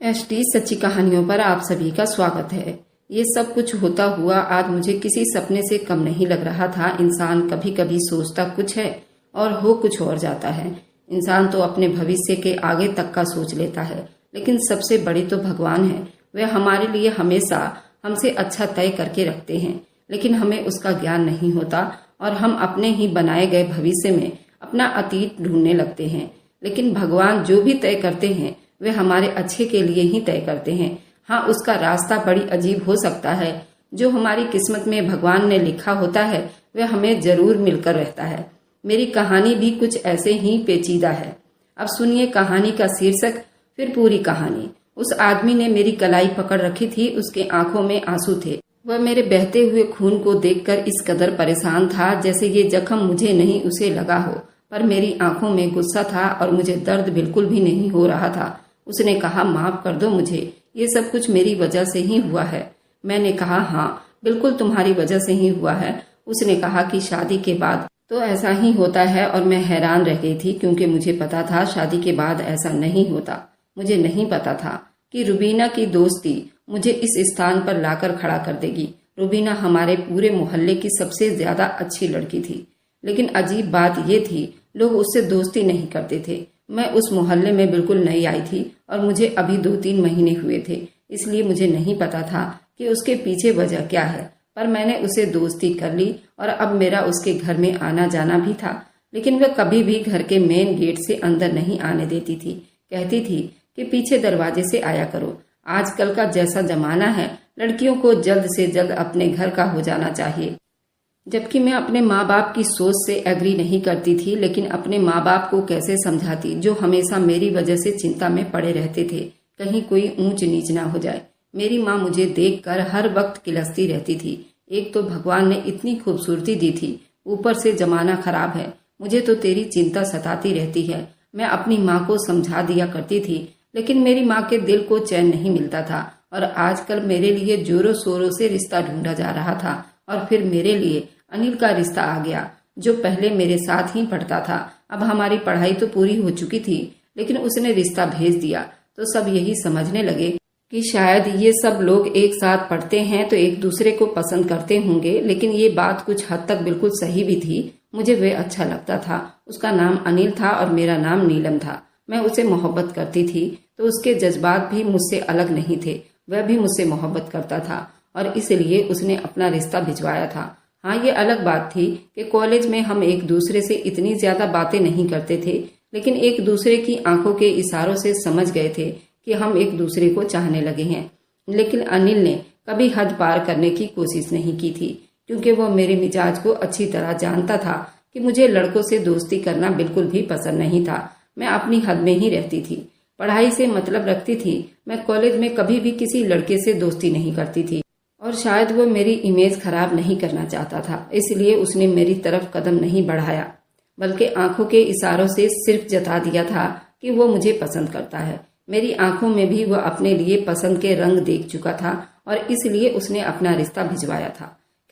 ST सच्ची कहानियों पर आप सभी का स्वागत है। ये सब कुछ होता हुआ आज मुझे किसी सपने से कम नहीं लग रहा था। इंसान कभी कभी सोचता कुछ है और हो कुछ और जाता है। इंसान तो अपने भविष्य के आगे तक का सोच लेता है, लेकिन सबसे बड़ी तो भगवान है। वे हमारे लिए हमेशा हमसे अच्छा तय करके रखते हैं, लेकिन हमें उसका ज्ञान नहीं होता और हम अपने ही बनाए गए भविष्य में अपना अतीत ढूंढने लगते हैं। लेकिन भगवान जो भी तय करते हैं वे हमारे अच्छे के लिए ही तय करते हैं। हाँ, उसका रास्ता बड़ी अजीब हो सकता है। जो हमारी किस्मत में भगवान ने लिखा होता है वह हमें जरूर मिलकर रहता है। मेरी कहानी भी कुछ ऐसे ही पेचीदा है। अब सुनिए कहानी का शीर्षक, फिर पूरी कहानी। उस आदमी ने मेरी कलाई पकड़ रखी थी। उसके आंखों में आंसू थे। वह मेरे बहते हुए खून को देखकर इस कदर परेशान था जैसे ये जख्म मुझे नहीं उसे लगा हो। पर मेरी आंखों में गुस्सा था और मुझे दर्द बिल्कुल भी नहीं हो रहा था। उसने कहा, माफ कर दो मुझे, ये सब कुछ मेरी वजह से ही हुआ है। मैंने कहा, हाँ बिल्कुल तुम्हारी वजह से ही हुआ है। उसने कहा कि शादी के बाद तो ऐसा ही होता है, और मैं हैरान रह गई थी क्योंकि मुझे पता था शादी के बाद ऐसा नहीं होता। मुझे नहीं पता था कि रुबीना की दोस्ती मुझे इस स्थान पर लाकर खड़ा कर देगी। रुबीना हमारे पूरे मोहल्ले की सबसे ज्यादा अच्छी लड़की थी, लेकिन अजीब बात ये थी लोग उससे दोस्ती नहीं करते थे। मैं उस मोहल्ले में बिल्कुल नई आई थी और मुझे अभी 2-3 महीने हुए थे, इसलिए मुझे नहीं पता था कि उसके पीछे वजह क्या है। पर मैंने उसे दोस्ती कर ली और अब मेरा उसके घर में आना जाना भी था। लेकिन वह कभी भी घर के मेन गेट से अंदर नहीं आने देती थी। कहती थी कि पीछे दरवाजे से आया करो। आजकल का जैसा जमाना है, लड़कियों को जल्द से जल्द अपने घर का हो जाना चाहिए। जबकि मैं अपने माँ बाप की सोच से एग्री नहीं करती थी, लेकिन अपने माँ बाप को कैसे समझाती जो हमेशा मेरी वजह से चिंता में पड़े रहते थे, कहीं कोई ऊंच नीच ना हो जाए। मेरी माँ मुझे देखकर हर वक्त किलसती रहती थी। एक तो भगवान ने इतनी खूबसूरती दी थी, ऊपर से जमाना खराब है, मुझे तो तेरी चिंता सताती रहती है। मैं अपनी माँ को समझा दिया करती थी, लेकिन मेरी माँ के दिल को चैन नहीं मिलता था। और आजकल मेरे लिए जोरों शोरों से रिश्ता ढूंढा जा रहा था, और फिर मेरे लिए अनिल का रिश्ता आ गया, जो पहले मेरे साथ ही पढ़ता था। अब हमारी पढ़ाई तो पूरी हो चुकी थी, लेकिन उसने रिश्ता भेज दिया। तो सब यही समझने लगे कि शायद ये सब लोग एक साथ पढ़ते हैं तो एक दूसरे को पसंद करते होंगे। लेकिन ये बात कुछ हद तक बिल्कुल सही भी थी। मुझे वह अच्छा लगता था। उसका नाम अनिल था और मेरा नाम नीलम था। मैं उसे मोहब्बत करती थी, तो उसके जज्बात भी मुझसे अलग नहीं थे। वह भी मुझसे मोहब्बत करता था और इसलिए उसने अपना रिश्ता भिजवाया था। हाँ, ये अलग बात थी कि कॉलेज में हम एक दूसरे से इतनी ज्यादा बातें नहीं करते थे, लेकिन एक दूसरे की आंखों के इशारों से समझ गए थे कि हम एक दूसरे को चाहने लगे हैं। लेकिन अनिल ने कभी हद पार करने की कोशिश नहीं की थी, क्योंकि वह मेरे मिजाज को अच्छी तरह जानता था कि मुझे लड़कों से दोस्ती करना बिल्कुल भी पसंद नहीं था। मैं अपनी हद में ही रहती थी, पढ़ाई से मतलब रखती थी। मैं कॉलेज में कभी भी किसी लड़के से दोस्ती नहीं करती थी, और शायद वो मेरी इमेज खराब नहीं करना चाहता था, इसलिए उसने मेरी तरफ कदम नहीं बढ़ाया, बल्कि आंखों के इशारों से सिर्फ जता दिया था कि वो मुझे पसंद करता है। मेरी आंखों में भी वह अपने लिए पसंद के रंग देख चुका था और इसलिए उसने अपना रिश्ता भिजवाया था।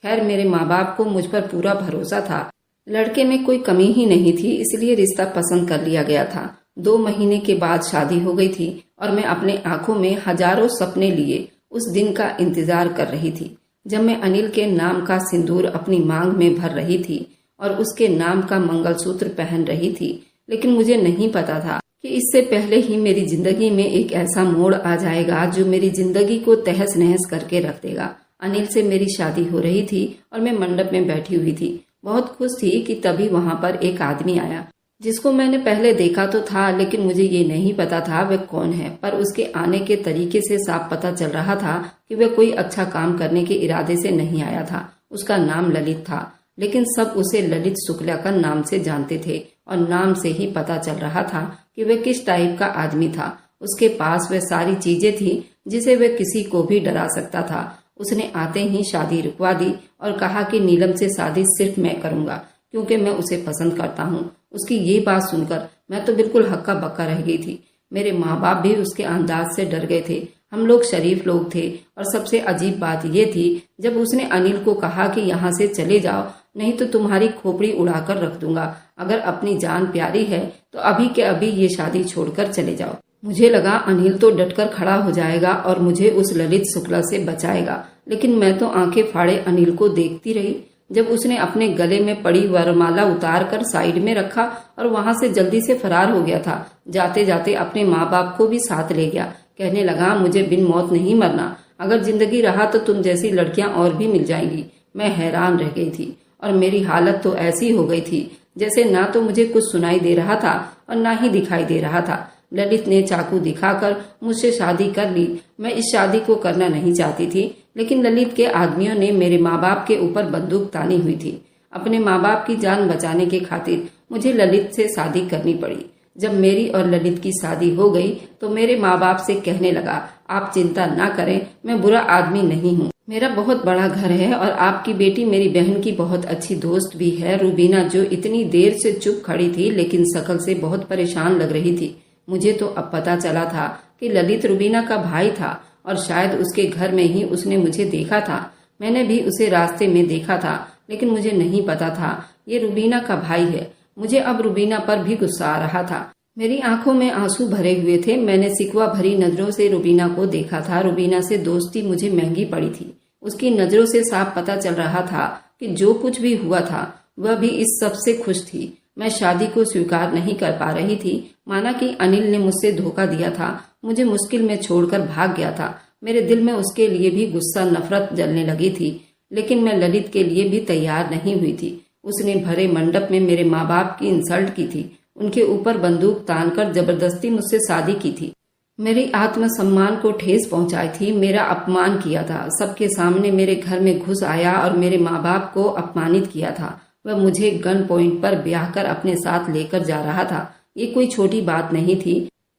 खैर, मेरे माँ बाप को मुझ पर पूरा भरोसा था। लड़के में कोई कमी ही नहीं थी, इसलिए रिश्ता पसंद कर लिया गया था। 2 महीने के बाद शादी हो गई थी और मैं अपने आंखों में हजारों सपने लिए उस दिन का इंतजार कर रही थी, जब मैं अनिल के नाम का सिंदूर अपनी मांग में भर रही थी और उसके नाम का मंगलसूत्र पहन रही थी। लेकिन मुझे नहीं पता था कि इससे पहले ही मेरी जिंदगी में एक ऐसा मोड़ आ जाएगा जो मेरी जिंदगी को तहस नहस करके रख देगा। अनिल से मेरी शादी हो रही थी और मैं मंडप में बैठी हुई थी, बहुत खुश थी कि तभी वहां पर एक आदमी आया, जिसको मैंने पहले देखा तो था, लेकिन मुझे ये नहीं पता था वह कौन है। पर उसके आने के तरीके से साफ पता चल रहा था कि वह कोई अच्छा काम करने के इरादे से नहीं आया था। उसका नाम ललित था, लेकिन सब उसे ललित शुक्ला का नाम से जानते थे और नाम से ही पता चल रहा था कि वह किस टाइप का आदमी था। उसके पास वह सारी चीजें थी जिसे वह किसी को भी डरा सकता था। उसने आते ही शादी रुकवा दी और कहा कि नीलम से शादी सिर्फ मैं करूंगा, क्योंकि मैं उसे पसंद करता हूँ। उसकी ये बात सुनकर मैं तो बिल्कुल हक्का बक्का रह गई थी। मेरे माँ बाप भी उसके अंदाज से डर गए थे। हम लोग शरीफ लोग थे, और सबसे अजीब बात ये थी जब उसने अनिल को कहा कि यहाँ से चले जाओ, नहीं तो तुम्हारी खोपड़ी उड़ाकर रख दूंगा। अगर अपनी जान प्यारी है तो अभी के अभी ये शादी छोड़कर चले जाओ। मुझे लगा अनिल तो डटकर खड़ा हो जाएगा और मुझे उस ललित शुक्ला से बचाएगा, लेकिन मैं तो आंखें फाड़े अनिल को देखती रही। जब उसने अपने गले में पड़ी वरमाला उतार कर साइड में रखा और वहां से जल्दी से फरार हो गया था, जाते जाते अपने माँ बाप को भी साथ ले गया। कहने लगा, मुझे बिन मौत नहीं मरना, अगर जिंदगी रहा तो तुम जैसी लड़कियां और भी मिल जाएंगी। मैं हैरान रह गई थी और मेरी हालत तो ऐसी हो गई थी जैसे ना तो मुझे कुछ सुनाई दे रहा था और ना ही दिखाई दे रहा था। ललित ने चाकू दिखाकर मुझसे शादी कर ली। मैं इस शादी को करना नहीं चाहती थी, लेकिन ललित के आदमियों ने मेरे माँ बाप के ऊपर बंदूक तानी हुई थी। अपने माँ बाप की जान बचाने के खातिर मुझे ललित से शादी करनी पड़ी। जब मेरी और ललित की शादी हो गई तो मेरे माँ बाप से कहने लगा, आप चिंता ना करें, मैं बुरा आदमी नहीं हूँ, मेरा बहुत बड़ा घर है और आपकी बेटी मेरी बहन की बहुत अच्छी दोस्त भी है, रूबीना, जो इतनी देर से चुप खड़ी थी लेकिन शकल से बहुत परेशान लग रही थी। मुझे तो अब पता चला था कि ललित रूबीना का भाई था और शायद उसके घर में ही उसने मुझे देखा था। मैंने भी उसे रास्ते में देखा था, लेकिन मुझे नहीं पता था ये रूबीना का भाई है। मुझे अब रूबीना पर भी गुस्सा आ रहा था। मेरी आंखों में आंसू भरे हुए थे। मैंने सिकवा भरी नजरों से रूबीना को देखा था। रूबीना से दोस्ती मुझे महंगी पड़ी थी। उसकी नजरों से साफ पता चल रहा था कि जो कुछ भी हुआ था वह भी इस सब से खुश थी। मैं शादी को स्वीकार नहीं कर पा रही थी। माना कि अनिल ने मुझसे धोखा दिया था, मुझे मुश्किल में छोड़कर भाग गया था। मेरे दिल में उसके लिए भी गुस्सा नफरत जलने लगी थी, लेकिन मैं ललित के लिए भी तैयार नहीं हुई थी। उसने भरे मंडप में मेरे माँ बाप की इंसल्ट की थी, उनके ऊपर बंदूक तानकर जबरदस्ती मुझसे शादी की थी, मेरी आत्मसम्मान को ठेस पहुंचाई थी, मेरा अपमान किया था, सबके सामने मेरे घर में घुस आया और मेरे माँ बाप को अपमानित किया था। वह मुझे गन पॉइंट पर ब्याह कर अपने साथ लेकर जा रहा था। ये कोई छोटी बात नहीं थी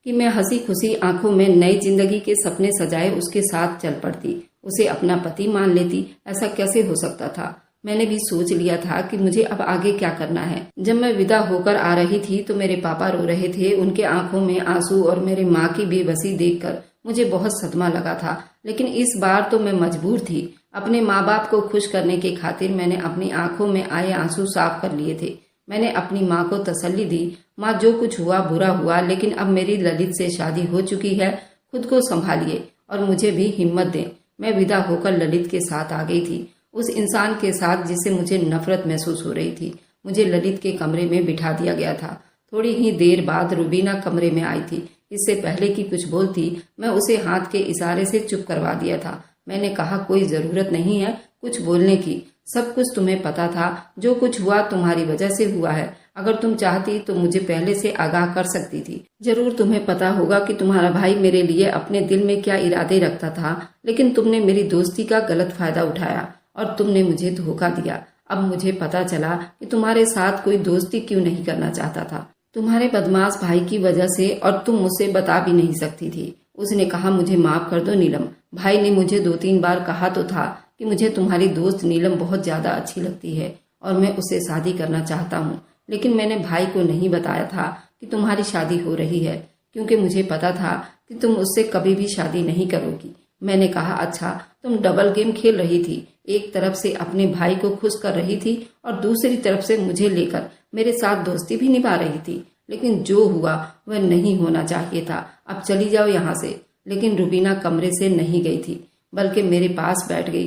कि मैं हंसी खुशी आंखों में नई जिंदगी के सपने सजाए उसके साथ चल पड़ती, उसे अपना पति मान लेती। ऐसा कैसे हो सकता था? मैंने भी सोच लिया था कि मुझे अब आगे क्या करना है। जब मैं विदा होकर आ रही थी तो मेरे पापा रो रहे थे। उनके आंखों में आंसू और मेरे माँ की बेबसी देखकर मुझे बहुत सदमा लगा था, लेकिन इस बार तो मैं मजबूर थी। अपने माँ बाप को खुश करने के खातिर मैंने अपनी आंखों में आए आंसू साफ कर लिए थे। मैंने अपनी माँ को तसल्ली दी, माँ जो कुछ हुआ बुरा हुआ, लेकिन अब मेरी ललित से शादी हो चुकी है, खुद को संभालिए और मुझे भी हिम्मत दें। मैं विदा होकर ललित के साथ आ गई थी, उस इंसान के साथ जिससे मुझे नफरत महसूस हो रही थी। मुझे ललित के कमरे में बिठा दिया गया था। थोड़ी ही देर बाद रूबीना कमरे में आई थी। इससे पहले कि कुछ बोलती, मैं उसे हाथ के इशारे से चुप करवा दिया था। मैंने कहा, कोई जरूरत नहीं है कुछ बोलने की, सब कुछ तुम्हें पता था। जो कुछ हुआ तुम्हारी वजह से हुआ है। अगर तुम चाहती तो मुझे पहले से आगाह कर सकती थी। जरूर तुम्हें पता होगा कि तुम्हारा भाई मेरे लिए अपने दिल में क्या इरादे रखता था, लेकिन तुमने मेरी दोस्ती का गलत फायदा उठाया और तुमने मुझे धोखा दिया। अब मुझे पता चला कि तुम्हारे साथ कोई दोस्ती क्यों नहीं करना चाहता था, तुम्हारे बदमाश भाई की वजह से, और तुम मुझसे बता भी नहीं सकती थी। उसने कहा, मुझे माफ कर दो नीलम। भाई ने मुझे 2-3 बार कहा तो था कि मुझे तुम्हारी दोस्त नीलम बहुत ज्यादा अच्छी लगती है और मैं उससे शादी करना चाहता हूँ, लेकिन मैंने भाई को नहीं बताया था कि तुम्हारी शादी हो रही है, क्योंकि मुझे पता था कि तुम उससे कभी भी शादी नहीं करोगी। मैंने कहा, अच्छा, तुम डबल गेम खेल रही थी, एक तरफ से अपने भाई को खुश कर रही थी और दूसरी तरफ से मुझे लेकर मेरे साथ दोस्ती भी निभा रही थी। लेकिन जो हुआ वह नहीं होना चाहिए था। अब चली जाओ यहाँ से। लेकिन रूबीना कमरे से नहीं गई थी, बल्कि मेरे पास बैठ गई।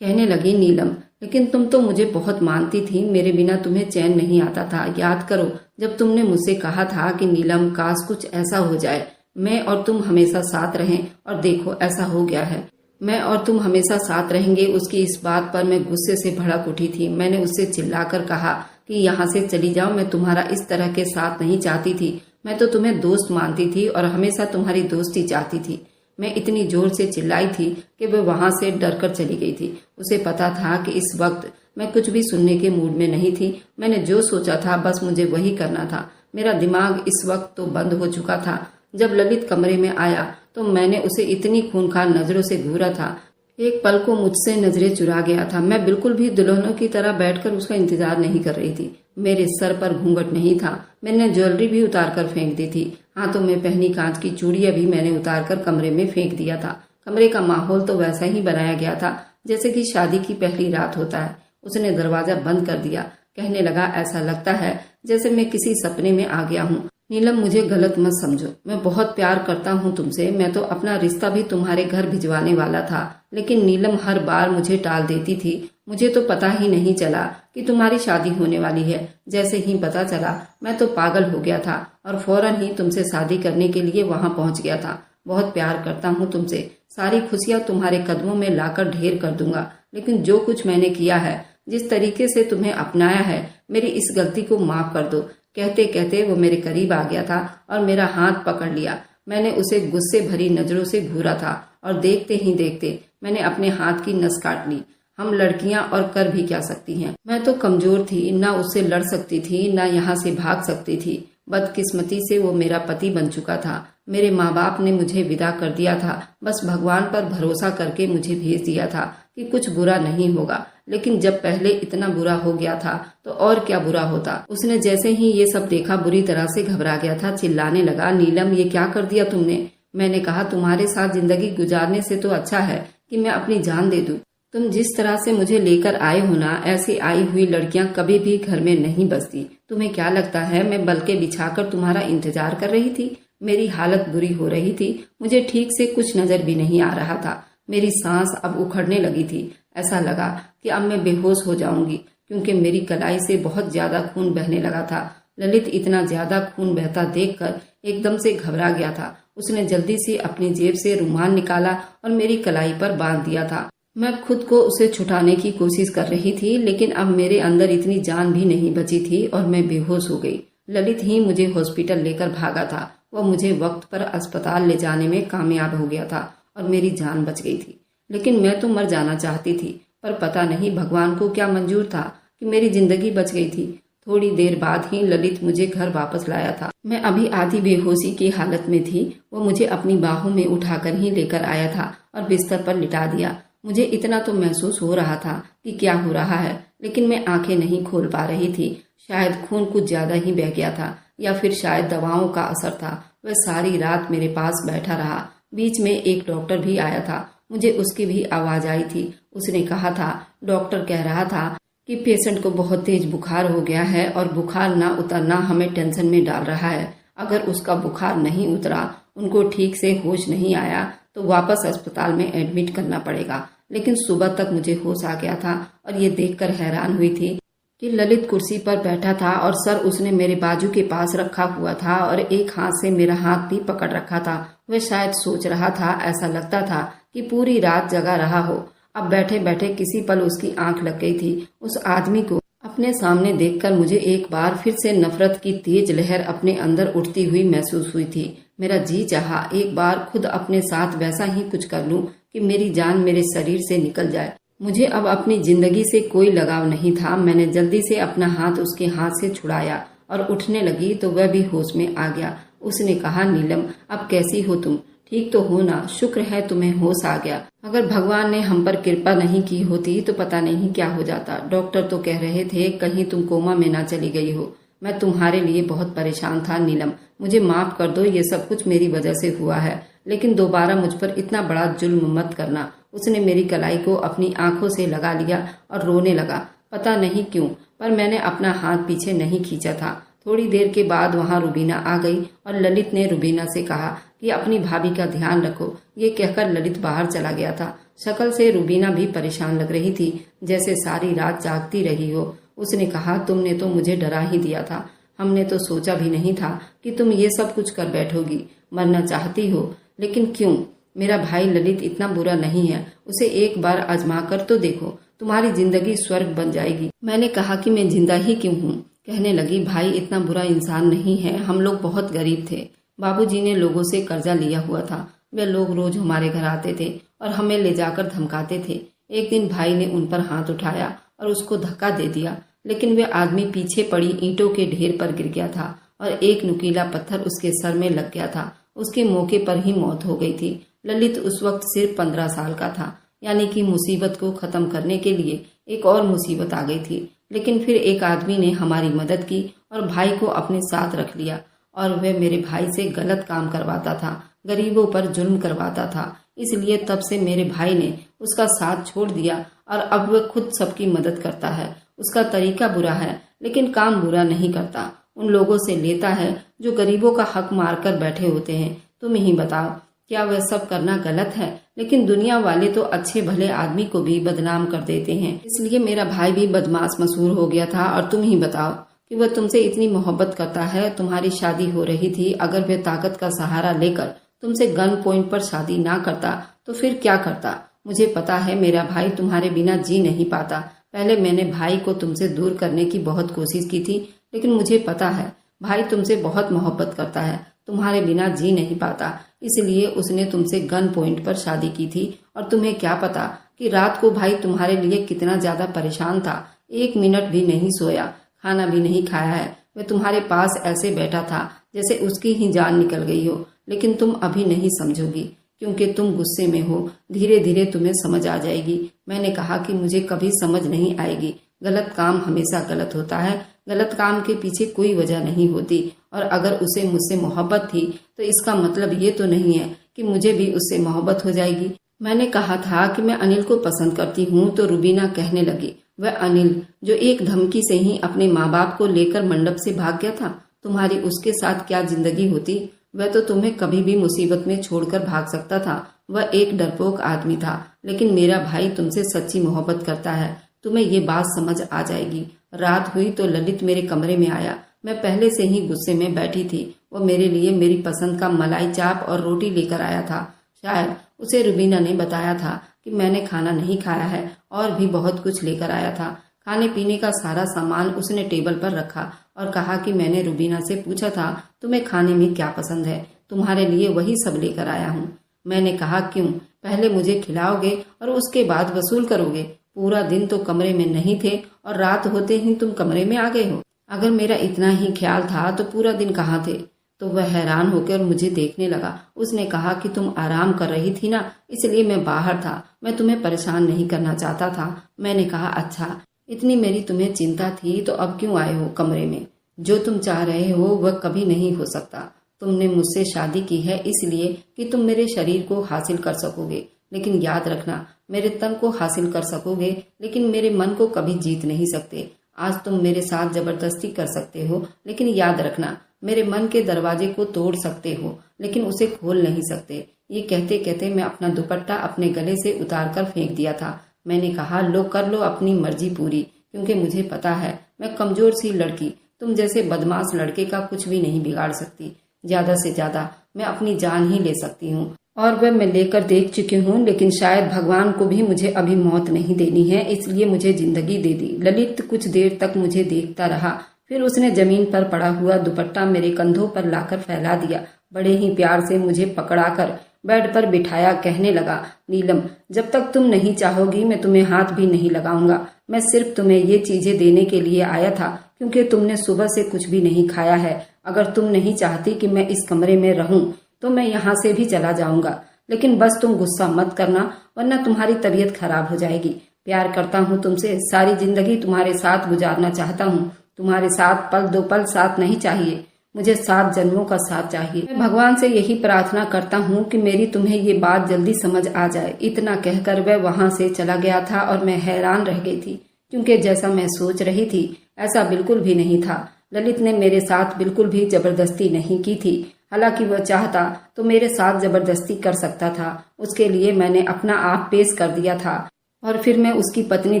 कहने लगी, नीलम, लेकिन तुम तो मुझे बहुत मानती थी, मेरे बिना तुम्हें चैन नहीं आता था। याद करो जब तुमने मुझसे कहा था कि नीलम, काश कुछ ऐसा हो जाए, मैं और तुम हमेशा साथ रहें, और देखो ऐसा हो गया है। मैं और तुम हमेशा साथ रहेंगे, उसकी इस बात पर मैं गुस्से से भड़क उठी थी। मैंने उससे चिल्लाकर कहा कि यहाँ से चली जाओ, मैं तुम्हारा इस तरह के साथ नहीं चाहती थी। मैं तो तुम्हें दोस्त मानती थी और हमेशा तुम्हारी दोस्ती चाहती थी। मैं इतनी जोर से चिल्लाई थी कि वह वहां से डरकर चली गई थी। उसे पता था कि इस वक्त मैं कुछ भी सुनने के मूड में नहीं थी। मैंने जो सोचा था बस मुझे वही करना था। मेरा दिमाग इस वक्त तो बंद हो चुका था। जब ललित कमरे में आया तो मैंने उसे इतनी खूंखार नजरों से घूरा था, एक पल को मुझसे नजरें चुरा गया था। मैं बिल्कुल भी दुल्हनों की तरह बैठकर उसका इंतजार नहीं कर रही थी। मेरे सर पर घूंघट नहीं था। मैंने ज्वेलरी भी उतार कर फेंक दी थी। हाथों में पहनी कांच की चूड़ियां भी मैंने उतार कर कमरे में फेंक दिया था। कमरे का माहौल तो वैसा ही बनाया गया था जैसे कि शादी की पहली रात होता है। उसने दरवाजा बंद कर दिया। कहने लगा, ऐसा लगता है जैसे मैं किसी सपने में आ गया हूँ। नीलम, मुझे गलत मत समझो, मैं बहुत प्यार करता हूँ तुमसे। मैं तो अपना रिश्ता भी तुम्हारे घर भिजवाने वाला था, लेकिन नीलम हर बार मुझे टाल देती थी। मुझे तो पता ही नहीं चला कि तुम्हारी शादी होने वाली है। जैसे ही पता चला मैं तो पागल हो गया था और फौरन ही तुमसे शादी करने के लिए वहां पहुंच गया था। बहुत प्यार करता हूँ तुमसे, सारी खुशियाँ तुम्हारे कदमों में लाकर ढेर कर दूंगा। लेकिन जो कुछ मैंने किया है, जिस तरीके से तुम्हें अपनाया है, मेरी इस गलती को माफ कर दो। कहते कहते वो मेरे करीब आ गया था और मेरा हाथ पकड़ लिया। मैंने उसे गुस्से भरी नजरों से घूरा था और देखते ही देखते मैंने अपने हाथ की नस काट ली। हम लड़कियां और कर भी क्या सकती हैं। मैं तो कमजोर थी, ना उससे लड़ सकती थी, ना यहाँ से भाग सकती थी। बदकिस्मती से वो मेरा पति बन चुका था। मेरे माँ बाप ने मुझे विदा कर दिया था, बस भगवान पर भरोसा करके मुझे भेज दिया था कि कुछ बुरा नहीं होगा। लेकिन जब पहले इतना बुरा हो गया था तो और क्या बुरा होता। उसने जैसे ही ये सब देखा बुरी तरह से घबरा गया था, चिल्लाने लगा, नीलम ये क्या कर दिया तुमने। मैंने कहा, तुम्हारे साथ जिंदगी गुजारने से तो अच्छा है कि मैं अपनी जान दे दूं। तुम जिस तरह से मुझे लेकर आए हो ना, ऐसी आई हुई लड़कियां कभी भी घर में नहीं बसती। तुम्हें क्या लगता है मैं बल्कि बिछाकर तुम्हारा इंतजार कर रही थी? मेरी हालत बुरी हो रही थी, मुझे ठीक से कुछ नजर भी नहीं आ रहा था। मेरी सांस अब उखड़ने लगी थी। ऐसा लगा कि अब मैं बेहोश हो जाऊंगी, क्योंकि मेरी कलाई से बहुत ज्यादा खून बहने लगा था। ललित इतना ज्यादा खून बहता देखकर एकदम से घबरा गया था। उसने जल्दी से अपनी जेब से रुमाल निकाला और मेरी कलाई पर बांध दिया था। मैं खुद को उसे छुटाने की कोशिश कर रही थी, लेकिन अब मेरे अंदर इतनी जान भी नहीं बची थी और मैं बेहोश हो गई। ललित ही मुझे हॉस्पिटल लेकर भागा था। वह मुझे वक्त पर अस्पताल ले जाने में कामयाब हो गया था और मेरी जान बच गई थी। लेकिन मैं तो मर जाना चाहती थी, पर पता नहीं भगवान को क्या मंजूर था कि मेरी जिंदगी बच गई थी। थोड़ी देर बाद ही ललित मुझे घर वापस लाया था। मैं अभी आधी बेहोशी की हालत में थी। वो मुझे अपनी बाहों में उठाकर ही लेकर आया था और बिस्तर पर लिटा दिया। मुझे इतना तो महसूस हो रहा था कि क्या हो रहा है, लेकिन मैं आंखें नहीं खोल पा रही थी। शायद खून कुछ ज्यादा ही बह गया था या फिर शायद दवाओं का असर था। वह सारी रात मेरे पास बैठा रहा। बीच में एक डॉक्टर भी आया था, मुझे उसकी भी आवाज आई थी। उसने कहा था, डॉक्टर कह रहा था कि पेशेंट को बहुत तेज बुखार हो गया है और बुखार ना उतरना हमें टेंशन में डाल रहा है। अगर उसका बुखार नहीं उतरा, उनको ठीक से होश नहीं आया, तो वापस अस्पताल में एडमिट करना पड़ेगा। लेकिन सुबह तक मुझे होश आ गया था और ये देखकर हैरान हुई थी कि ललित कुर्सी पर बैठा था और सर उसने मेरे बाजू के पास रखा हुआ था और एक हाथ से मेरा हाथ भी पकड़ रखा था। वह शायद सोच रहा था, ऐसा लगता था कि पूरी रात जगा रहा हो। अब बैठे बैठे किसी पल उसकी आंख लग गई थी। उस आदमी को अपने सामने देखकर मुझे एक बार फिर से नफरत की तेज लहर अपने अंदर उठती हुई महसूस हुई थी। मेरा जी चाहा एक बार खुद अपने साथ वैसा ही कुछ कर लूं कि मेरी जान मेरे शरीर से निकल जाए। मुझे अब अपनी जिंदगी से कोई लगाव नहीं था। मैंने जल्दी से अपना हाथ उसके हाथ से छुड़ाया और उठने लगी तो वह भी होश में आ गया। उसने कहा, नीलम अब कैसी हो तुम? ठीक तो हो ना? शुक्र है तुम्हें होश आ गया। अगर भगवान ने हम पर कृपा नहीं की होती तो पता नहीं क्या हो जाता। डॉक्टर तो कह रहे थे कहीं तुम कोमा में ना चली गई हो। मैं तुम्हारे लिए बहुत परेशान था नीलम, मुझे माफ कर दो। ये सब कुछ मेरी वजह से हुआ है, लेकिन दोबारा मुझ पर इतना बड़ा जुल्म मत करना। उसने मेरी कलाई को अपनी आंखों से लगा लिया और रोने लगा। पता नहीं क्यों, पर मैंने अपना हाथ पीछे नहीं खींचा था। थोड़ी देर के बाद वहां रुबीना आ गई और ललित ने रुबीना से कहा कि अपनी भाभी का ध्यान रखो। ये कहकर ललित बाहर चला गया था। शक्ल से रुबीना भी परेशान लग रही थी, जैसे सारी रात जागती रही हो। उसने कहा, तुमने तो मुझे डरा ही दिया था। हमने तो सोचा भी नहीं था कि तुम ये सब कुछ कर बैठोगी। मरना चाहती हो, लेकिन क्यों? मेरा भाई ललित इतना बुरा नहीं है, उसे एक बार आजमा कर तो देखो, तुम्हारी जिंदगी स्वर्ग बन जाएगी। मैंने कहा कि मैं जिंदा ही क्यों हूँ? कहने लगी, भाई इतना बुरा इंसान नहीं है, हम लोग बहुत गरीब थे। बाबूजी ने लोगों से कर्जा लिया हुआ था। वे लोग रोज हमारे घर आते थे और हमें ले जाकर धमकाते थे। एक दिन भाई ने उन पर हाथ उठाया और उसको धक्का दे दिया, लेकिन वे आदमी पीछे पड़ी ईंटों के ढेर पर गिर गया था और एक नुकीला पत्थर उसके सर में लग गया था। उसके मौके पर ही मौत हो गई थी। ललित उस वक्त सिर्फ 15 साल का था, यानी कि मुसीबत को खत्म करने के लिए एक और मुसीबत आ गई थी। लेकिन फिर एक आदमी ने हमारी मदद की और भाई को अपने साथ रख लिया और वह मेरे भाई से गलत काम करवाता था, गरीबों पर जुल्म करवाता था। इसलिए तब से मेरे भाई ने उसका साथ छोड़ दिया और अब वह खुद सबकी मदद करता है। उसका तरीका बुरा है, लेकिन काम बुरा नहीं करता। उन लोगों से लेता है जो गरीबों का हक मारकर बैठे होते हैं। तुम ही बताओ, क्या वह सब करना गलत है? लेकिन दुनिया वाले तो अच्छे भले आदमी को भी बदनाम कर देते हैं। इसलिए मेरा भाई भी बदमाश मशहूर हो गया था। और तुम ही बताओ कि वह तुमसे इतनी मोहब्बत करता है। तुम्हारी शादी हो रही थी, अगर वह ताकत का सहारा लेकर तुमसे गन पॉइंट पर शादी ना करता तो फिर क्या करता? मुझे पता है मेरा भाई तुम्हारे बिना जी नहीं पाता। पहले मैंने भाई को तुमसे दूर करने की बहुत कोशिश की थी, लेकिन मुझे पता है भाई तुमसे बहुत मोहब्बत करता है, तुम्हारे बिना जी नहीं पाता। इसलिए उसने तुमसे गन पॉइंट पर शादी की थी। और तुम्हें क्या पता कि रात को भाई तुम्हारे लिए कितना ज्यादा परेशान था। 1 मिनट भी नहीं सोया, खाना भी नहीं खाया है। वह तुम्हारे पास ऐसे बैठा था जैसे उसकी ही जान निकल गई हो। लेकिन तुम अभी नहीं समझोगी क्योंकि तुम गुस्से में हो। धीरे धीरे तुम्हें समझ आ जाएगी। मैंने कहा कि मुझे कभी समझ नहीं आएगी। गलत काम हमेशा गलत होता है। गलत काम के पीछे कोई वजह नहीं होती। और अगर उसे मुझसे मोहब्बत थी तो इसका मतलब ये तो नहीं है कि मुझे भी उससे मोहब्बत हो जाएगी। मैंने कहा था कि मैं अनिल को पसंद करती हूँ तो रुबीना कहने लगी, वह अनिल जो एक धमकी से ही अपने माँ बाप को लेकर मंडप से भाग गया था, तुम्हारी उसके साथ क्या जिंदगी होती? वह तो तुम्हें कभी भी मुसीबत में छोड़कर भाग सकता था। वह एक डरपोक आदमी था। लेकिन मेरा भाई तुमसे सच्ची मोहब्बत करता है। तुम्हें ये बात समझ आ जाएगी। रात हुई तो ललित मेरे कमरे में आया। मैं पहले से ही गुस्से में बैठी थी। वो मेरे लिए मेरी पसंद का मलाई चाप और रोटी लेकर आया था। शायद उसे रुबीना ने बताया था कि मैंने खाना नहीं खाया है और भी बहुत कुछ लेकर आया था। खाने पीने का सारा सामान उसने टेबल पर रखा और कहा कि मैंने रुबीना से पूछा था तुम्हें खाने में क्या पसंद है, तुम्हारे लिए वही सब लेकर आया हूँ। मैंने कहा क्यों, पहले मुझे खिलाओगे और उसके बाद वसूल करोगे? पूरा दिन तो कमरे में नहीं थे और रात होते ही तुम कमरे में आ गए हो। अगर मेरा इतना ही ख्याल था तो पूरा दिन कहाँ थे? तो वह हैरान होकर मुझे देखने लगा। उसने कहा कि तुम आराम कर रही थी ना, इसलिए मैं बाहर था। मैं तुम्हें परेशान नहीं करना चाहता था। मैंने कहा अच्छा, इतनी मेरी तुम्हें चिंता थी तो अब क्यों आए हो कमरे में? जो तुम चाह रहे हो वह कभी नहीं हो सकता। तुमने मुझसे शादी की है इसलिए कि तुम मेरे शरीर को हासिल कर सकोगे, लेकिन याद रखना मेरे तन को हासिल कर सकोगे लेकिन मेरे मन को कभी जीत नहीं सकते। आज तुम मेरे साथ जबरदस्ती कर सकते हो, लेकिन याद रखना मेरे मन के दरवाजे को तोड़ सकते हो लेकिन उसे खोल नहीं सकते। ये कहते कहते मैं अपना दुपट्टा अपने गले से उतार कर फेंक दिया था। मैंने कहा लो कर लो अपनी मर्जी पूरी, क्योंकि मुझे पता है मैं कमजोर सी लड़की तुम जैसे बदमाश लड़के का कुछ भी नहीं बिगाड़ सकती। ज्यादा से ज्यादा मैं अपनी जान ही ले सकती हूँ और वह मैं लेकर देख चुकी हूँ। लेकिन शायद भगवान को भी मुझे अभी मौत नहीं देनी है, इसलिए मुझे जिंदगी दे दी। ललित कुछ देर तक मुझे देखता रहा, फिर उसने जमीन पर पड़ा हुआ दुपट्टा मेरे कंधों पर लाकर फैला दिया। बड़े ही प्यार से मुझे पकड़ाकर बेड पर बिठाया, कहने लगा, नीलम जब तक तुम नहीं चाहोगी मैं तुम्हें हाथ भी नहीं लगाऊंगा। मैं सिर्फ तुम्हें ये चीजें देने के लिए आया था क्योंकि तुमने सुबह से कुछ भी नहीं खाया है। अगर तुम नहीं चाहती कि मैं इस कमरे में रहूं तो मैं यहाँ से भी चला जाऊंगा, लेकिन बस तुम गुस्सा मत करना वरना तुम्हारी तबीयत खराब हो जाएगी। प्यार करता हूँ तुमसे, सारी जिंदगी तुम्हारे साथ गुजारना चाहता हूँ। तुम्हारे साथ पल दो पल साथ नहीं चाहिए, मुझे 7 जन्मों का साथ चाहिए। मैं भगवान से यही प्रार्थना करता हूँ कि मेरी तुम्हें ये बात जल्दी समझ आ जाए। इतना कहकर वह वहाँ से चला गया था और मैं हैरान रह गई थी, क्योंकि जैसा मैं सोच रही थी ऐसा बिल्कुल भी नहीं था। ललित ने मेरे साथ बिल्कुल भी जबरदस्ती नहीं की थी। हालांकि वह चाहता तो मेरे साथ जबरदस्ती कर सकता था। उसके लिए मैंने अपना आप पेश कर दिया था और फिर मैं उसकी पत्नी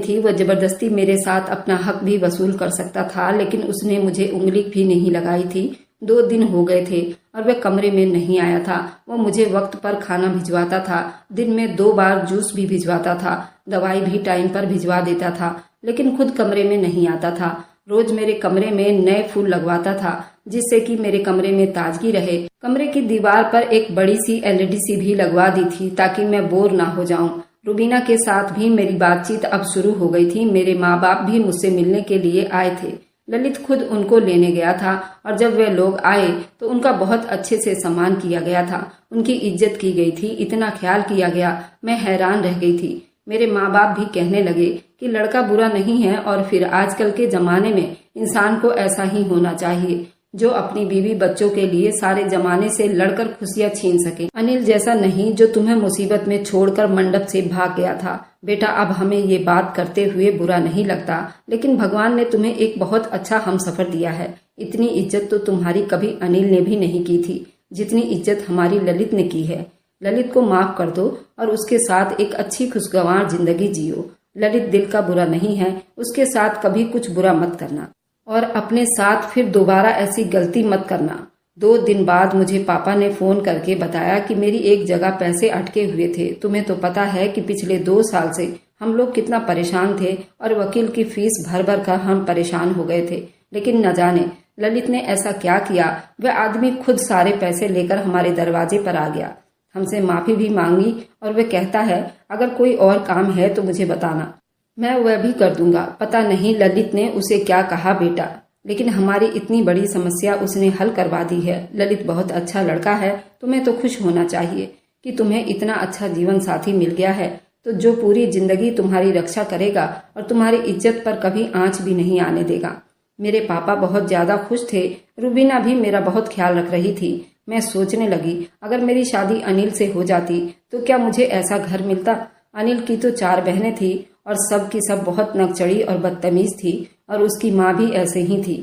थी। वह जबरदस्ती मेरे साथ अपना हक भी वसूल कर सकता था, लेकिन उसने मुझे उंगली भी नहीं लगाई थी। 2 दिन हो गए थे और वह कमरे में नहीं आया था। वह मुझे वक्त पर खाना भिजवाता था, दिन में 2 बार जूस भी भिजवाता था, दवाई भी टाइम पर भिजवा देता था, लेकिन खुद कमरे में नहीं आता था। रोज मेरे कमरे में नए फूल लगवाता था जिससे कि मेरे कमरे में ताजगी रहे। कमरे की दीवार पर एक बड़ी सी LED सी भी लगवा दी थी ताकि मैं बोर ना हो जाऊं। रुबीना के साथ भी मेरी बातचीत अब शुरू हो गई थी। मेरे माँ बाप भी मुझसे मिलने के लिए आए थे। ललित खुद उनको लेने गया था और जब वे लोग आए तो उनका बहुत अच्छे से सम्मान किया गया था, उनकी इज्जत की गई थी, इतना ख्याल किया गया, मैं हैरान रह गई थी। मेरे माँ बाप भी कहने लगे कि लड़का बुरा नहीं है और फिर आजकल के जमाने में इंसान को ऐसा ही होना चाहिए जो अपनी बीवी बच्चों के लिए सारे जमाने से लड़कर खुशियां छीन सके। अनिल जैसा नहीं जो तुम्हें मुसीबत में छोड़कर मंडप से भाग गया था। बेटा अब हमें ये बात करते हुए बुरा नहीं लगता, लेकिन भगवान ने तुम्हें एक बहुत अच्छा हमसफर दिया है। इतनी इज्जत तो तुम्हारी कभी अनिल ने भी नहीं की थी जितनी इज्जत हमारी ललित ने की है। ललित को माफ कर दो और उसके साथ एक अच्छी खुशगवार जिंदगी जियो। ललित दिल का बुरा नहीं है, उसके साथ कभी कुछ बुरा मत करना और अपने साथ फिर दोबारा ऐसी गलती मत करना। 2 दिन बाद मुझे पापा ने फोन करके बताया कि मेरी एक जगह पैसे अटके हुए थे। तुम्हें तो पता है कि पिछले 2 साल से हम लोग कितना परेशान थे और वकील की फीस भर भर कर हम परेशान हो गए थे। लेकिन न जाने ललित ने ऐसा क्या किया, वह आदमी खुद सारे पैसे लेकर हमारे दरवाजे पर आ गया। हमसे माफी भी मांगी और वह कहता है अगर कोई और काम है तो मुझे बताना, मैं वह भी कर दूंगा। पता नहीं ललित ने उसे क्या कहा बेटा, लेकिन हमारी इतनी बड़ी समस्या उसने हल करवा दी है। ललित बहुत अच्छा लड़का है, तुम्हें तो खुश होना चाहिए कि तुम्हें इतना अच्छा जीवन साथी मिल गया है, तो जो पूरी जिंदगी तुम्हारी रक्षा करेगा और तुम्हारी इज्जत पर कभी आंच भी नहीं आने देगा। मेरे पापा बहुत ज्यादा खुश थे। रूबीना भी मेरा बहुत ख्याल रख रही थी। मैं सोचने लगी अगर मेरी शादी अनिल से हो जाती तो क्या मुझे ऐसा घर मिलता। अनिल की तो 4 बहनें थी और सब की सब बहुत नकचड़ी और बदतमीज थी और उसकी माँ भी ऐसे ही थी।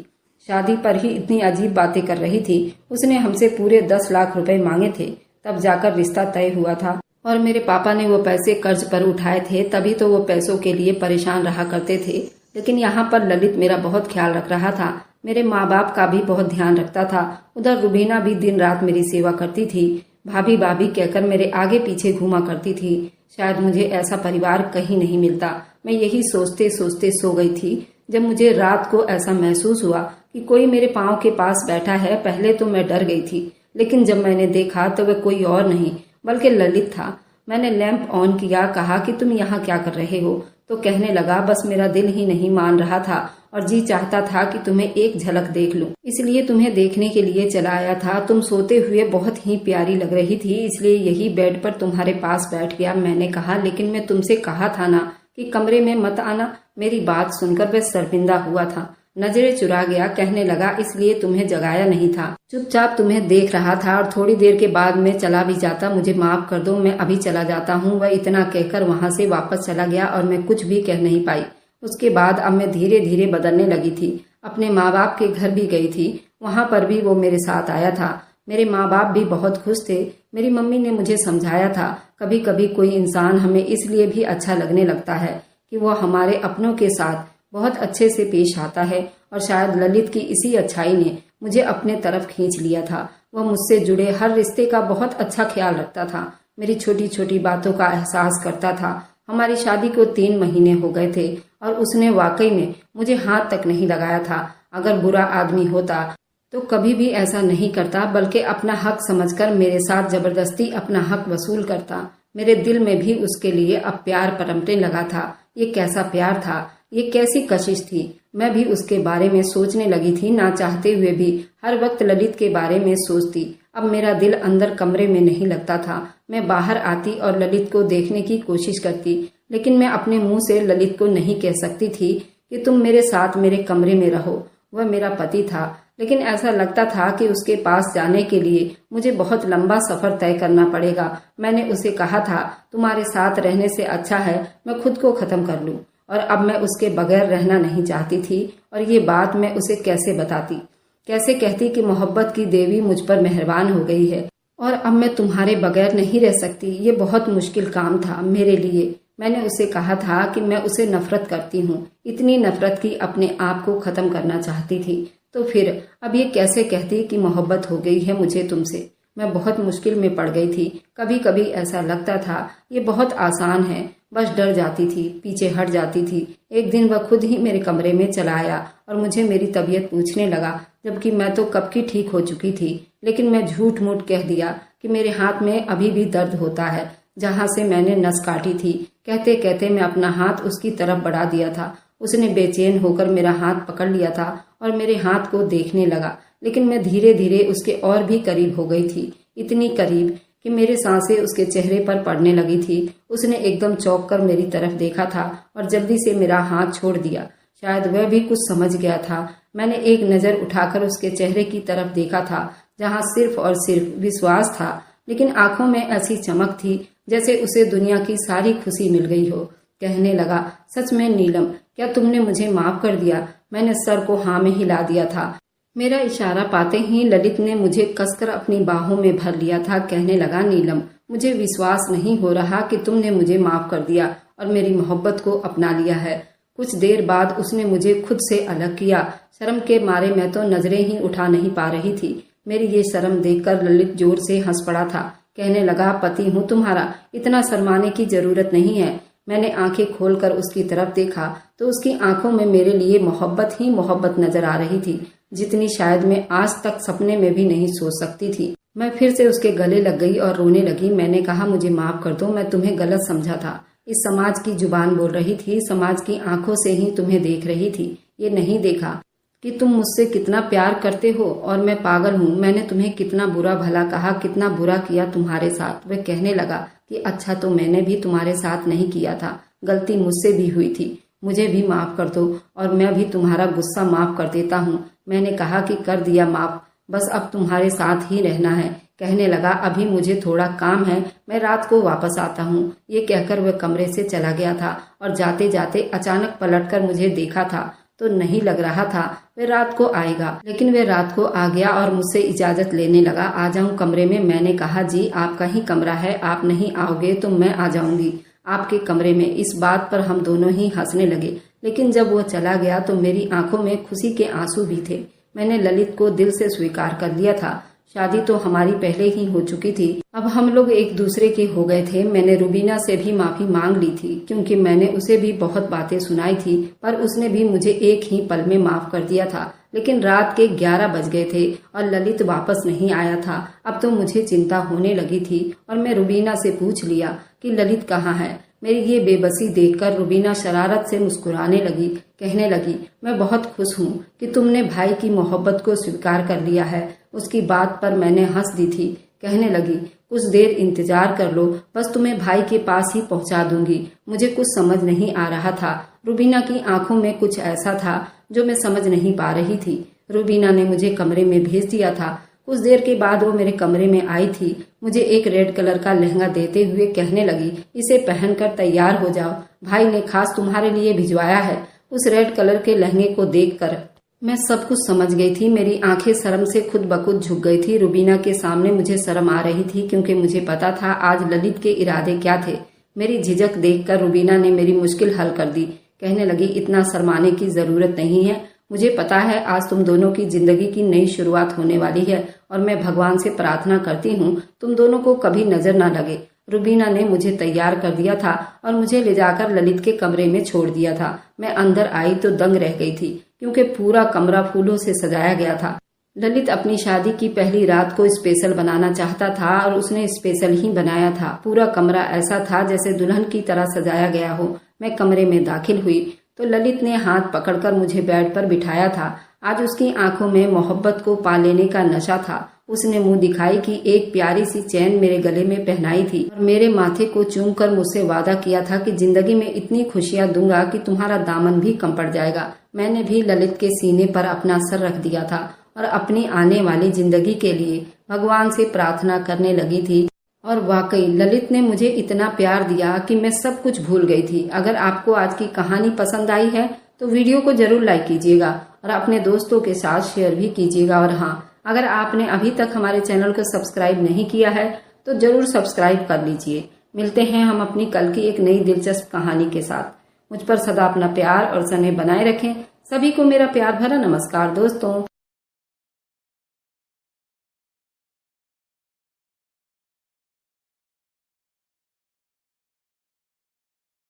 शादी पर ही इतनी अजीब बातें कर रही थी। उसने हमसे पूरे 10 लाख रुपए मांगे थे, तब जाकर रिश्ता तय हुआ था और मेरे पापा ने वो पैसे कर्ज पर उठाए थे, तभी तो वो पैसों के लिए परेशान रहा करते थे। लेकिन यहाँ पर ललित मेरा बहुत ख्याल रख रहा था, मेरे माँ बाप का भी बहुत ध्यान रखता था। उधर रूबीना भी दिन रात मेरी सेवा करती थी, भाभी भाभी कहकर मेरे आगे पीछे घूमा करती थी। शायद मुझे ऐसा परिवार कहीं नहीं मिलता। मैं यही सोचते सोचते सो गई थी जब मुझे रात को ऐसा महसूस हुआ कि कोई मेरे पाँव के पास बैठा है। पहले तो मैं डर गई थी, लेकिन जब मैंने देखा तो वह कोई और नहीं बल्कि ललित था। मैंने लैंप ऑन किया, कहा कि तुम यहाँ क्या कर रहे हो, तो कहने लगा बस मेरा दिल ही नहीं मान रहा था और जी चाहता था कि तुम्हें एक झलक देख लूं, इसलिए तुम्हें देखने के लिए चला आया था। तुम सोते हुए बहुत ही प्यारी लग रही थी, इसलिए यही बेड पर तुम्हारे पास बैठ गया। मैंने कहा लेकिन मैं तुमसे कहा था ना कि कमरे में मत आना। मेरी बात सुनकर वह शर्मिंदा हुआ था, नजरें चुरा गया। कहने लगा इसलिए तुम्हें जगाया नहीं था, चुपचाप तुम्हें देख रहा था और थोड़ी देर के बाद मैं चला भी जाता। मुझे माफ कर दो, मैं अभी चला जाता हूँ। वह इतना कहकर वहां से वापस चला गया और मैं कुछ भी कह नहीं पाई। उसके बाद अब मैं धीरे धीरे बदलने लगी थी। अपने माँ बाप के घर भी गई थी, वहां पर भी वो मेरे साथ आया था। मेरे माँ बाप भी बहुत खुश थे। मेरी मम्मी ने मुझे समझाया था कभी कभी कोई इंसान हमें इसलिए भी अच्छा लगने लगता है कि वो हमारे अपनों के साथ बहुत अच्छे से पेश आता है, और शायद ललित की इसी अच्छाई ने मुझे अपने तरफ खींच लिया था। वह मुझसे जुड़े हर रिश्ते का बहुत अच्छा ख्याल रखता था, मेरी छोटी छोटी बातों का एहसास करता था। हमारी शादी को 3 महीने हो गए थे और उसने वाकई में मुझे हाथ तक नहीं लगाया था। अगर बुरा आदमी होता तो कभी भी ऐसा नहीं करता, बल्कि अपना हक समझकर मेरे साथ जबरदस्ती अपना हक वसूल करता। मेरे दिल में भी उसके लिए अब प्यार पनपने लगा था। ये कैसा प्यार था, ये कैसी कशिश थी। मैं भी उसके बारे में सोचने लगी थी, ना चाहते हुए भी हर वक्त ललित के बारे में सोचती। अब मेरा दिल अंदर कमरे में नहीं लगता था। मैं बाहर आती और ललित को देखने की कोशिश करती, लेकिन मैं अपने मुंह से ललित को नहीं कह सकती थी कि तुम मेरे साथ मेरे कमरे में रहो। वह मेरा पति था, लेकिन ऐसा लगता था कि उसके पास जाने के लिए मुझे बहुत लंबा सफर तय करना पड़ेगा। मैंने उसे कहा था तुम्हारे साथ रहने से अच्छा है मैं खुद को खत्म कर लूं, और अब मैं उसके बगैर रहना नहीं चाहती थी। और ये बात मैं उसे कैसे बताती, कैसे कहती कि मोहब्बत की देवी मुझ पर मेहरबान हो गई है और अब मैं तुम्हारे बगैर नहीं रह सकती। ये बहुत मुश्किल काम था मेरे लिए। मैंने उसे कहा था कि मैं उसे नफरत करती हूँ, इतनी नफरत की अपने आप को खत्म करना चाहती थी। तो फिर अब ये कैसे कहती कि मोहब्बत हो गई है मुझे तुमसे। मैं बहुत मुश्किल में पड़ गई थी। कभी कभी ऐसा लगता था ये बहुत आसान है, बस डर जाती थी, पीछे हट जाती थी। एक दिन वह खुद ही मेरे कमरे में चला आया और मुझे मेरी तबीयत पूछने लगा, जबकि मैं तो कब की ठीक हो चुकी थी। लेकिन मैं झूठ मूठ कह दिया कि मेरे हाथ में अभी भी दर्द होता है जहाँ से मैंने नस काटी थी। कहते कहते मैं अपना हाथ उसकी तरफ बढ़ा दिया था। उसने बेचैन होकर मेरा हाथ पकड़ लिया था और मेरे हाथ को देखने लगा, लेकिन मैं धीरे धीरे उसके और भी करीब हो गई थी, इतनी करीब कि मेरे सांसें उसके चेहरे पर पड़ने लगी थी। उसने एकदम चौंक कर मेरी तरफ देखा था और जल्दी से मेरा हाथ छोड़ दिया। शायद वह भी कुछ समझ गया था। मैंने एक नजर उठाकर उसके चेहरे की तरफ देखा था, जहाँ सिर्फ और सिर्फ विश्वास था, लेकिन आंखों में ऐसी चमक थी जैसे उसे दुनिया की सारी खुशी मिल गई हो। कहने लगा, सच में नीलम, क्या तुमने मुझे माफ कर दिया? मैंने सर को हाँ में हिला दिया था। मेरा इशारा पाते ही ललित ने मुझे कसकर अपनी बाहों में भर लिया था। कहने लगा, नीलम, मुझे विश्वास नहीं हो रहा कि तुमने मुझे माफ कर दिया और मेरी मोहब्बत को अपना लिया है। कुछ देर बाद उसने मुझे खुद से अलग किया। शर्म के मारे मैं तो नजरें ही उठा नहीं पा रही थी। मेरी ये शर्म देखकर ललित जोर से हंस पड़ा था। कहने लगा, पति हूँ तुम्हारा, इतना शर्माने की जरूरत नहीं है। मैंने आंखें खोलकर उसकी तरफ देखा तो उसकी आंखों में मेरे लिए मोहब्बत ही मोहब्बत नजर आ रही थी, जितनी शायद मैं आज तक सपने में भी नहीं सोच सकती थी। मैं फिर से उसके गले लग गई और रोने लगी। मैंने कहा, मुझे माफ कर दो, मैं तुम्हें गलत समझा था। इस समाज की जुबान बोल रही थी, समाज की आंखों से ही तुम्हें देख रही थी। ये नहीं देखा कि तुम मुझसे कितना प्यार करते हो और मैं पागल हूँ। मैंने तुम्हें कितना बुरा भला कहा, कितना बुरा किया तुम्हारे साथ। वह कहने लगा कि अच्छा, तो मैंने भी तुम्हारे साथ नहीं किया था, गलती मुझसे भी हुई थी, मुझे भी माफ कर दो और मैं भी तुम्हारा गुस्सा माफ कर देता हूँ। मैंने कहा कि कर दिया माफ, बस अब तुम्हारे साथ ही रहना है। कहने लगा, अभी मुझे थोड़ा काम है, मैं रात को वापस आता हूँ। ये कहकर वह कमरे से चला गया था और जाते जाते अचानक पलटकर मुझे देखा था तो नहीं लग रहा था वह रात को आएगा, लेकिन वह रात को आ गया और मुझसे इजाजत लेने लगा। आ जाऊं कमरे में? मैंने कहा, जी आपका ही कमरा है, आप नहीं आओगे तो मैं आ जाऊंगी आपके कमरे में। इस बात पर हम दोनों ही हंसने लगे, लेकिन जब वो चला गया तो मेरी आंखों में खुशी के आंसू भी थे। मैंने ललित को दिल से स्वीकार कर लिया था। शादी तो हमारी पहले ही हो चुकी थी, अब हम लोग एक दूसरे के हो गए थे। मैंने रुबीना से भी माफी मांग ली थी, क्योंकि मैंने उसे भी बहुत बातें सुनाई थी, पर उसने भी मुझे एक ही पल में माफ कर दिया था। लेकिन रात के 11 बज गए थे और ललित वापस नहीं आया था। अब तो मुझे चिंता होने लगी थी और मैं रुबीना से पूछ लिया कि ललित कहाँ है। मेरी ये बेबसी देखकर रुबीना शरारत से मुस्कुराने लगी। कहने लगी, मैं बहुत खुश हूँ कि तुमने भाई की मोहब्बत को स्वीकार कर लिया है। उसकी बात पर मैंने हंस दी थी। कहने लगी, कुछ देर इंतजार कर लो, बस तुम्हें भाई के पास ही पहुँचा दूंगी। मुझे कुछ समझ नहीं आ रहा था। रुबीना की आंखों में कुछ ऐसा था जो मैं समझ नहीं पा रही थी। रुबीना ने मुझे कमरे में भेज दिया था। कुछ देर के बाद वो मेरे कमरे में आई थी। मुझे एक रेड कलर का लहंगा देते हुए कहने लगी, इसे पहनकर तैयार हो जाओ, भाई ने खास तुम्हारे लिए भिजवाया है। उस रेड कलर के लहंगे को देखकर मैं सब कुछ समझ गई थी। मेरी आंखें शर्म से खुद ब खुद झुक गई थी। रुबीना के सामने मुझे शर्म आ रही थी, क्योंकि मुझे पता था आज ललित के इरादे क्या थे। मेरी झिझक देखकर रुबीना ने मेरी मुश्किल हल कर दी। कहने लगी, इतना शर्माने की जरूरत नहीं है। मुझे पता है आज तुम दोनों की जिंदगी की नई शुरुआत होने वाली है और मैं भगवान से प्रार्थना करती हूँ तुम दोनों को कभी नजर न लगे। रुबीना ने मुझे तैयार कर दिया था और मुझे ले जाकर ललित के कमरे में छोड़ दिया था। मैं अंदर आई तो दंग रह गई थी, क्योंकि पूरा कमरा फूलों से सजाया गया था। ललित अपनी शादी की पहली रात को स्पेशल बनाना चाहता था और उसने स्पेशल ही बनाया था। पूरा कमरा ऐसा था जैसे दुल्हन की तरह सजाया गया हो। मैं कमरे में दाखिल हुई तो ललित ने हाथ पकड़कर मुझे बेड पर बिठाया था। आज उसकी आंखों में मोहब्बत को पा लेने का नशा था। उसने मुंह दिखाई कि एक प्यारी सी चैन मेरे गले में पहनाई थी और मेरे माथे को चूमकर मुझसे वादा किया था कि जिंदगी में इतनी खुशियां दूंगा कि तुम्हारा दामन भी कम पड़ जाएगा। मैंने भी ललित के सीने पर अपना सर रख दिया था और अपनी आने वाली जिंदगी के लिए भगवान से प्रार्थना करने लगी थी। और वाकई ललित ने मुझे इतना प्यार दिया कि मैं सब कुछ भूल गई थी। अगर आपको आज की कहानी पसंद आई है तो वीडियो को जरूर लाइक कीजिएगा और अपने दोस्तों के साथ शेयर भी कीजिएगा। और हाँ, अगर आपने अभी तक हमारे चैनल को सब्सक्राइब नहीं किया है तो जरूर सब्सक्राइब कर लीजिए। मिलते हैं हम अपनी कल की एक नई दिलचस्प कहानी के साथ। मुझ पर सदा अपना प्यार और स्नेह बनाए रखें। सभी को मेरा प्यार भरा नमस्कार दोस्तों।